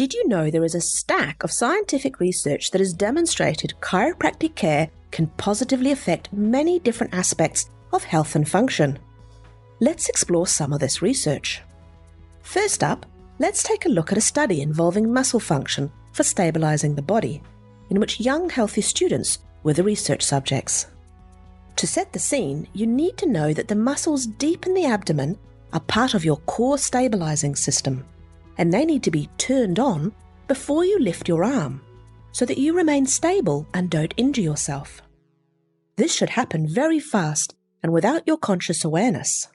Did you know there is a stack of scientific research that has demonstrated chiropractic care can positively affect many different aspects of health and function? Let's explore some of this research. First up, let's take a look at a study involving muscle function for stabilizing the body, in which young healthy students were the research subjects. To set the scene, you need to know that the muscles deep in the abdomen are part of your core stabilizing system, and they need to be turned on before you lift your arm, so that you remain stable and don't injure yourself. This should happen very fast and without your conscious awareness.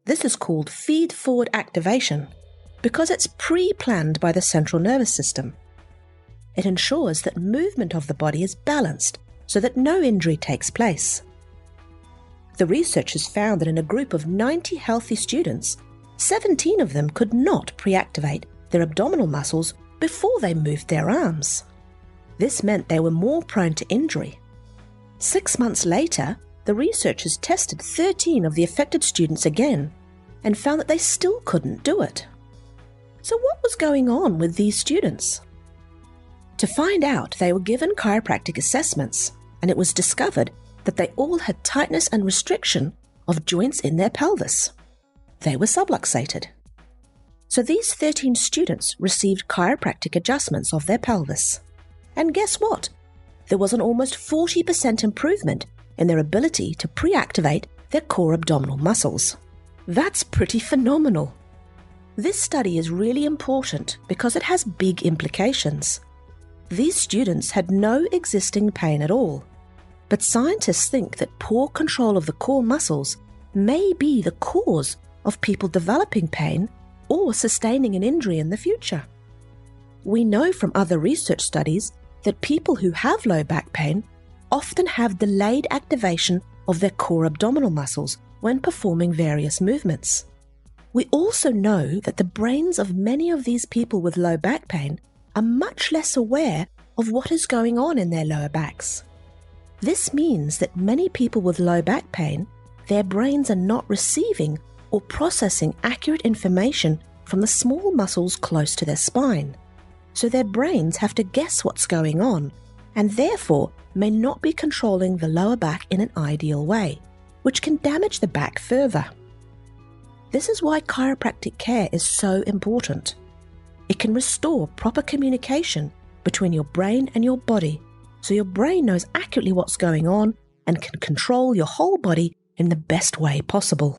This is called feed-forward activation because it's pre-planned by the central nervous system. It ensures that movement of the body is balanced so that no injury takes place. The researchers found that in a group of 90 healthy students, 17 of them could not pre-activate their abdominal muscles before they moved their arms. This meant they were more prone to injury. 6 months later, the researchers tested 13 of the affected students again and found that they still couldn't do it. So what was going on with these students? To find out, they were given chiropractic assessments, and it was discovered that they all had tightness and restriction of joints in their pelvis. They were subluxated. So these 13 students received chiropractic adjustments of their pelvis. And guess what? There was an almost 40% improvement in their ability to pre-activate their core abdominal muscles. That's pretty phenomenal. This study is really important because it has big implications. These students had no existing pain at all, but scientists think that poor control of the core muscles may be the cause of people developing pain or sustaining an injury in the future. We know from other research studies that people who have low back pain often have delayed activation of their core abdominal muscles when performing various movements. We also know that the brains of many of these people with low back pain are much less aware of what is going on in their lower backs. This means that many people with low back pain, their brains are not receiving or processing accurate information from the small muscles close to their spine. So their brains have to guess what's going on and therefore may not be controlling the lower back in an ideal way, which can damage the back further. This is why chiropractic care is so important. It can restore proper communication between your brain and your body, so your brain knows accurately what's going on and can control your whole body in the best way possible.